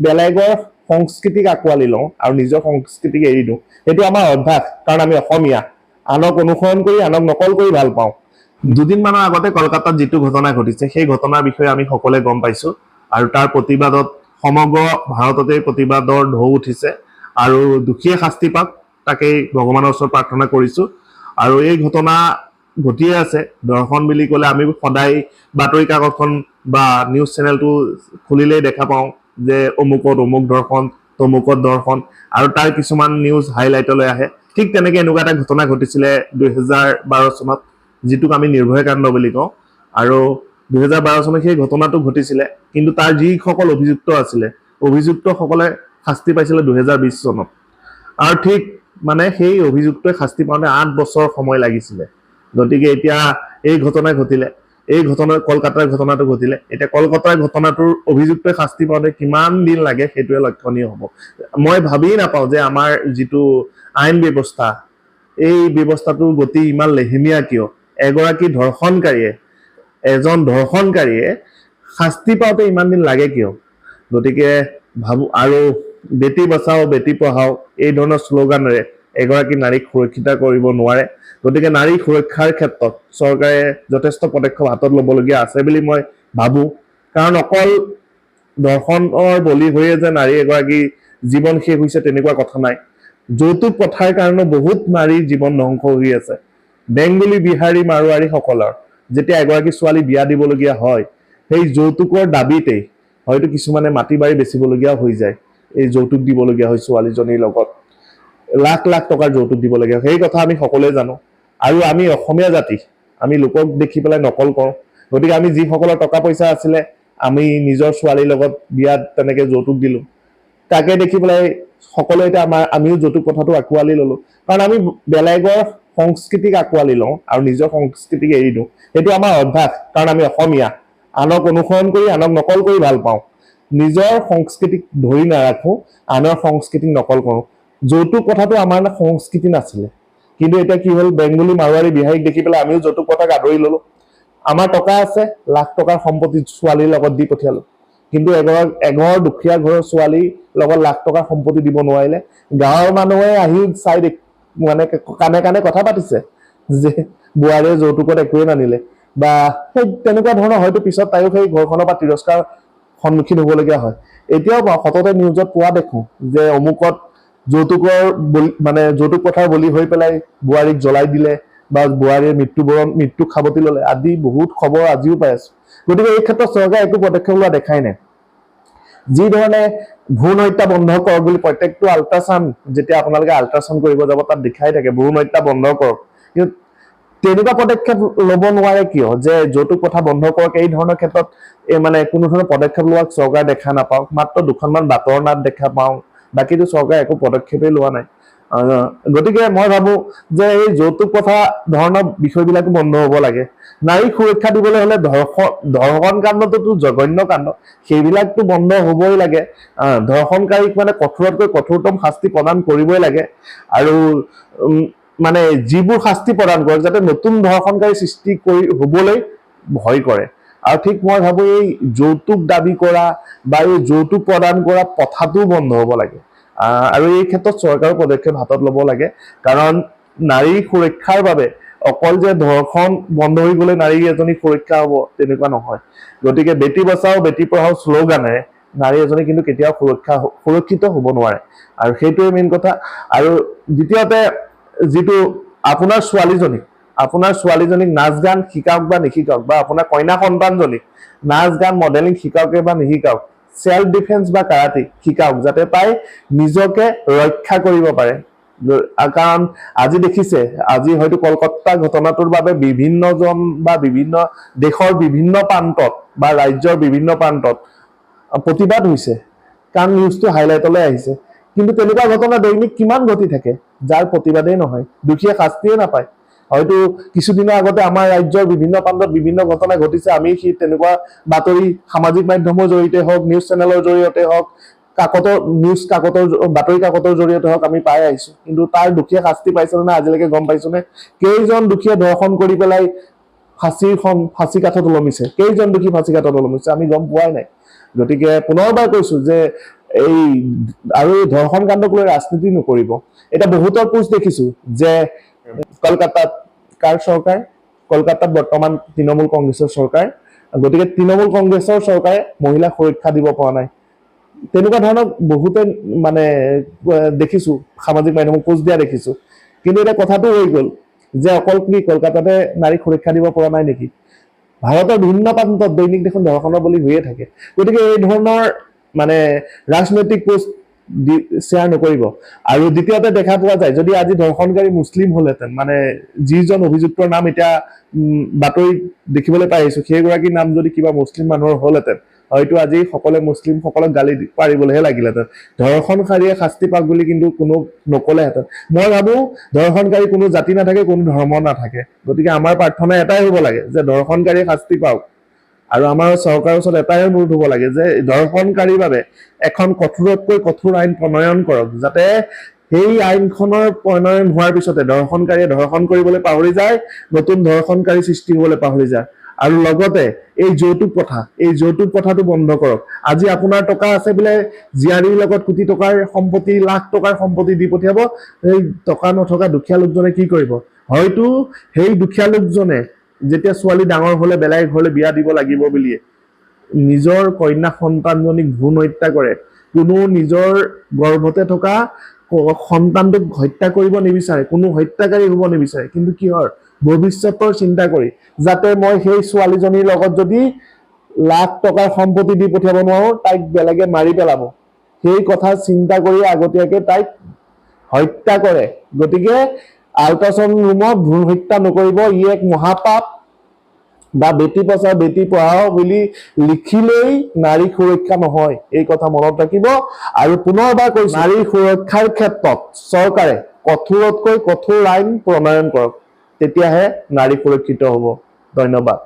বেলেগৰ সংস্কৃতিক আঁকোৱালি লওঁ আৰু নিজৰ সংস্কৃতিক এৰি দিওঁ। সেইটো আমাৰ অভ্যাস, কাৰণ আমি অসমীয়া। আনক অনুসৰণ কৰি, আনক নকল কৰি ভাল পাওঁ। দুদিনমানৰ আগতে কলকাতাত যিটো ঘটনা ঘটিছে, সেই ঘটনাৰ বিষয়ে আমি সকলোৱে গম পাইছো, আৰু তাৰ প্ৰতিবাদত সমগ্ৰ ভাৰততে প্ৰতিবাদৰ ঢৌ উঠিছে, আৰু দোষীয়ে শাস্তি পাওক তাকেই ভগৱানৰ ওচৰত প্ৰাৰ্থনা কৰিছো। আৰু এই ঘটনা ঘটিয়ে আছে। দৰ্শন বুলি ক'লে আমি সদায় বাতৰি কাকতখন বা নিউজ চেনেলটো খুলিলেই দেখা পাওঁ যে অমুকত অমুক দৰ্শন, তমুকত দৰ্শন, আৰু তাৰ কিছুমান নিউজ হাইলাইটলৈ আহে। ঠিক তেনেকে এনেকুৱা এটা ঘটনা ঘটিছিলে 2012 চনত, যিটোক আমি নিৰ্ভয় কাণ্ড বুলি কওঁ। আৰু 2012 চনত সেই ঘটনাটো ঘটিছিলে, কিন্তু তাৰ যিসকল অভিযুক্ত আছিলে, অভিযুক্তসকলে শাস্তি পাইছিলে 2020 চনত। আৰু ঠিক মানে সেই অভিযুক্তই শাস্তি পাওঁতে 8 বছৰ সময় লাগিছিলে। গতিকে এতিয়া এই ঘটনা ঘটিলে, এই ঘটনা কলকাতাৰ ঘটনাটো ঘটিলে, এতিয়া কলকাতাৰ ঘটনাটোৰ অভিযুক্তই শাস্তি পাওঁতে কিমান দিন লাগে সেইটোৱে লক্ষণীয় হ'ব। মই ভাবিয়ে নাপাওঁ যে আমাৰ যিটো আইন ব্যৱস্থা, এই ব্যৱস্থাটোৰ গতি ইমান লেহেমীয়া কিয়। এজন ধৰ্ষণকাৰীয়ে শাস্তি পাওঁতে ইমান দিন লাগে কিয়। গতিকে ভাবো, আৰু বেটি বচাও বেটি পঢ়াও এই ধৰণৰ শ্লোগানেৰে এগৰাকী নাৰীক সুৰক্ষিত কৰিব নোৱাৰে। গতিকে নাৰী সুৰক্ষাৰ ক্ষেত্ৰত চৰকাৰে যথেষ্ট পদক্ষেপ হাতত ল'বলগীয়া আছে বুলি মই ভাবো। কাৰণ অকল ধৰ্ষণৰ বলি হৈয়ে যে নাৰী এগৰাকী জীৱন শেষ হৈছে তেনেকুৱা কথা নাই। যৌতুক প্ৰথাৰ কাৰণে বহুত নাৰীৰ জীৱন ধ্বংস হৈ আছে। বেংগলী, বিহাৰী, মাৰোৱাৰী সকলৰ যেতিয়া এগৰাকী ছোৱালী বিয়া দিবলগীয়া হয়, সেই যৌতুকৰ দাবীতেই হয়তো কিছুমানে মাটি বাৰী বেচিবলগীয়া হৈ যায়। এই যৌতুক দিবলগীয়া হয় ছোৱালীজনীৰ লগত, লাখ লাখ টকাৰ যৌতুক দিবলগীয়া হয়। সেই কথা আমি সকলোৱে জানো। আৰু আমি অসমীয়া জাতি, আমি লোকক দেখি পেলাই নকল কৰোঁ। গতিকে আমি যিসকলৰ টকা পইচা আছিলে, আমি নিজৰ ছোৱালীৰ লগত বিয়াত তেনেকে যৌতুক দিলো। তাকে দেখি পেলাই সকলোৱে এতিয়া আমিও যৌতুক কথাটো আঁকোৱালি ললো। কাৰণ আমি বেলেগৰ সংস্কৃতিক আঁকোৱালি লওঁ আৰু নিজৰ সংস্কৃতিক এৰি দিওঁ। সেইটো আমাৰ অভ্যাস, কাৰণ আমি অসমীয়া। আনক অনুসৰণ কৰি, আনক নকল কৰি ভাল পাওঁ। নিজৰ সংস্কৃতিক ধৰি নাৰাখো, আনৰ সংস্কৃতিক নকল কৰোঁ। যৌতুক কথাটো আমাৰ সংস্কৃতি নাছিলে, কিন্তু এতিয়া কি হ'ল, বেংগলী, মাৰোৱাৰী, বিহাৰীক দেখি পেলাই আমিও যৌতুক কথাক আদৰি ললো। আমাৰ টকা আছে, লাখ টকাৰ সম্পত্তি ছোৱালীৰ লগত দি পঠিয়ালো। কিন্তু এঘৰ দুখীয়া ঘৰৰ ছোৱালীৰ লগত লাখ টকাৰ সম্পত্তি দিব নোৱাৰিলে। গাঁৱৰ মানুহে আহি চাই মানে কাণে কাণে কথা পাতিছে যে বোৱাৰীয়ে যৌতুকত একোৱে নানিলে, বা সেই তেনেকুৱা ধৰণৰ। হয়তো পিছত তাইও সেই ঘৰখনৰ পৰা তিৰস্কাৰ সন্মুখীন হ'বলগীয়া হয়। এতিয়াও সততে নিউজত পোৱা দেখো যে অমুকত যৌতুকৰ মানে যৌতুক প্ৰথাৰ বলি হৈ পেলাই বোৱাৰীক জ্বলাই দিলে, বা বোৱাৰীয়ে মৃত্যু সাৱটি ললে, আদি বহুত খবৰ আজিও পাই আছো। গতিকে এই ক্ষেত্ৰত চৰকাৰে একো পদক্ষেপ লোৱা দেখাই নাই। যি ধৰণে ভ্ৰূণ হত্যা বন্ধ কৰক বুলি প্ৰত্যেকটো আল্ট্ৰাচাউণ্ড, যেতিয়া আপোনালোকে আল্ট্ৰাচাউণ্ড কৰিব যাব, তাত দেখাই থাকে ভ্ৰূণ হত্যা বন্ধ কৰক। কিন্তু তেনেকুৱা পদক্ষেপ ল'ব নোৱাৰে কিয়, যে যৌতুক প্ৰথা বন্ধ কৰক। এই ধৰণৰ ক্ষেত্ৰত মানে কোনো ধৰণৰ পদক্ষেপ লোৱা চৰকাৰ দেখা নাপাওঁ। মাত্ৰ দুখনমান বাটৰ নাট দেখা পাওঁ, বাকীটো চৰকাৰে একো পদক্ষেপেই লোৱা নাই। গতিকে মই ভাবো যে এই যৌতুক প্ৰথা ধৰণৰ বিষয়বিলাকো বন্ধ হ'ব লাগে। নাৰীক সুৰক্ষা দিবলৈ হ'লে ধৰ্ষণ কাণ্ডটোতো জঘন্য কাণ্ড, সেইবিলাকতো বন্ধ হ'বই লাগে। ধৰ্ষণকাৰীক মানে কঠোৰতকৈ কঠোৰতম শাস্তি প্ৰদান কৰিবই লাগে। আৰু মানে যিবোৰ শাস্তি প্ৰদান কৰে, যাতে নতুন ধৰ্ষণকাৰী সৃষ্টি হ'বলৈ ভয় কৰে। আৰু ঠিক মই ভাবো এই যৌতুক দাবী কৰা বা এই যৌতুক প্ৰদান কৰা প্ৰথাটোও বন্ধ হ'ব লাগে। আৰু এই ক্ষেত্ৰত চৰকাৰৰ পদক্ষেপ হাতত ল'ব লাগে। কাৰণ নাৰীৰ সুৰক্ষাৰ বাবে অকল যে ধৰ্ষণ বন্ধ হৈ গ'লে নাৰী এজনী সুৰক্ষা হ'ব তেনেকুৱা নহয়। গতিকে বেটি বচাও বেটি পঢ়াও শ্লোগানেৰে নাৰী এজনী কিন্তু কেতিয়াও সুৰক্ষিত হ'ব নোৱাৰে, আৰু সেইটোৱে মেইন কথা। আৰু দ্বিতীয়তে, যিটো আপোনাৰ ছোৱালীজনীক নাচ গান শিকাওক বা নিশিকাওক, বা আপোনাৰ কন্যা সন্তানজনীক নাচ গান মডেলিং শিকাওকে বা নিশিকাওক, সেল্ফ ডিফেন্স বা কাৰাটে শিকাওক, যাতে তাই নিজকে ৰক্ষা কৰিব পাৰে। কাৰণ আজি দেখিছে, আজি হয়তো কলকাতা ঘটনাটোৰ বাবে বিভিন্নজন বা বিভিন্ন দেশৰ বিভিন্ন প্ৰান্তত বা ৰাজ্যৰ বিভিন্ন প্ৰান্তত প্ৰতিবাদ হৈছে, কাৰণ নিউজটো হাইলাইটলৈ আহিছে। কিন্তু তেনেকুৱা ঘটনা দৈনিক কিমান ঘটি থাকে, যাৰ প্ৰতিবাদেই নহয়, দোষীয়ে শাস্তিয়ে নাপায়। হয়তো কিছুদিনৰ আগতে আমাৰ ৰাজ্যৰ বিভিন্ন প্ৰান্তত বিভিন্ন ঘটনা ঘটিছে, আমি সেই তেনেকুৱা বাতৰি সামাজিক মাধ্যমৰ জৰিয়তে হওক, নিউজ চেনেলৰ জৰিয়তে হওক, বাতৰি কাকতৰ জৰিয়তে হওক আমি পাই আহিছো। কিন্তু তাৰ দোষীয়ে শাস্তি পাইছে নে আজিলৈকে গম পাইছোনে? কেইজন দোষীয়ে ধৰ্ষণ কৰি পেলাই ফাঁচী কাঠত ওলমিছে, কেইজন দোষী ফাঁচী কাঠত ওলমিছে আমি গম পোৱাই নাই। গতিকে পুনৰবাৰ কৈছো যে এই আৰু এই ধৰ্ষণ কাণ্ডক লৈ ৰাজনীতি নকৰিব। এতিয়া বহুতৰ পোষ্ট দেখিছো যে কলকাতাত কাৰ চৰকাৰ, কলকাতাত বৰ্তমান তৃণমূল কংগ্ৰেছৰ চৰকাৰ, গতিকে তৃণমূল কংগ্ৰেছৰ চৰকাৰে মহিলাক সুৰক্ষা দিব পৰা নাই, তেনেকুৱা ধৰণৰ বহুতে মানে দেখিছো, সামাজিক মাধ্যমত পোষ্ট দিয়া দেখিছো। কিন্তু এতিয়া কথাটো হৈ গ'ল যে অকল কি কলকাতাতে নাৰীক সুৰক্ষা দিব পৰা নাই নেকি? ভাৰতৰ বিভিন্ন প্ৰান্তত দৈনিক দেখোন ধৰ্ষণৰ বলি হৈয়ে থাকে। গতিকে এই ধৰণৰ মানে ৰাজনৈতিক পোষ্ট শ্বেয়াৰ নকৰিব। আৰু দ্বিতীয়তে দেখা পোৱা যায়, যদি আজি ধৰ্ষণকাৰী মুছলিম হলহেঁতেন, মানে যিজন অভিযুক্তৰ নাম এতিয়া বাতৰিত দেখিবলৈ পাই আহিছো, সেইগৰাকীৰ নাম যদি কিবা মুছলিম মানুহৰ হলহেঁতেন, হয়তো আজি সকলে মুছলিম সকলক গালি পাৰিবলৈহে লাগিলেহেঁতেন। ধৰ্ষণকাৰীয়ে শাস্তি পাওক বুলি কিন্তু কোনো নকলেহেঁতেন। মই ভাবো ধৰ্ষণকাৰী কোনো জাতি নাথাকে, কোনো ধৰ্ম নাথাকে। গতিকে আমাৰ প্ৰাৰ্থনা এটাই হ'ব লাগে যে ধৰ্ষণকাৰীয়ে শাস্তি পাওক। আৰু আমাৰ চৰকাৰৰ ওচৰত এটাই অনুৰোধ হ'ব লাগে যে ধৰ্ষণকাৰীৰ বাবে এখন কঠোৰতকৈ কঠোৰ আইন প্ৰণয়ন কৰক, যাতে সেই আইনখনৰ প্ৰণয়ন হোৱাৰ পিছতে ধৰ্ষণকাৰীয়ে ধৰ্ষণ কৰিবলৈ পাহৰি যায়, নতুন ধৰ্ষণকাৰী সৃষ্টি হ'বলৈ পাহৰি যায়। আৰু লগতে এই যৌতুক প্ৰথাটো বন্ধ কৰক। আজি আপোনাৰ টকা আছে বোলে, জীয়াৰীৰ লগত কোটি টকাৰ সম্পত্তি, লাখ টকাৰ সম্পত্তি দি পঠিয়াব, সেই টকা নথকা দুখীয়া লোকজনে কি কৰিব? হয়তো সেই দুখীয়া লোকজনে যেতিয়া ছোৱালী ডাঙৰ হলে বেলেগ ঘৰলৈ বিয়া দিব লাগিব বুলিয়ে নিজৰ কন্যা সন্তানজনীক ভ্ৰূণ হত্যা কৰে। কোনো নিজৰ গৰ্ভতে থকা সন্তানটোক হত্যা কৰিব নিবিচাৰে, কোনো হত্যাকাৰী হ'ব নিবিচাৰে। কিন্তু কিহৰ? ভৱিষ্যতৰ চিন্তা কৰি, যাতে মই সেই ছোৱালীজনীৰ লগত যদি লাখ টকাৰ সম্পত্তি দি পঠিয়াব নোৱাৰো, তাইক বেলেগে মাৰি পেলাব, সেই কথা চিন্তা কৰি আগতীয়াকে তাইক হত্যা কৰে। গতিকে আল্ট্ৰাচাউণ্ড ৰুমত ভ্ৰূণ হত্যা নকৰিব, ই এক মহাপাপ। বা বেটি বচাও বেটি পঢ়াও বুলি লিখিলেই নাৰী সুৰক্ষা নহয়, এই কথা মনত ৰাখিব। আৰু পুনৰবাৰ কৈছো, নাৰী সুৰক্ষাৰ ক্ষেত্ৰত চৰকাৰে কঠোৰতকৈ কঠোৰ আইন প্ৰণয়ন কৰক, তেতিয়াহে নাৰী সুৰক্ষিত হ'ব। ধন্যবাদ।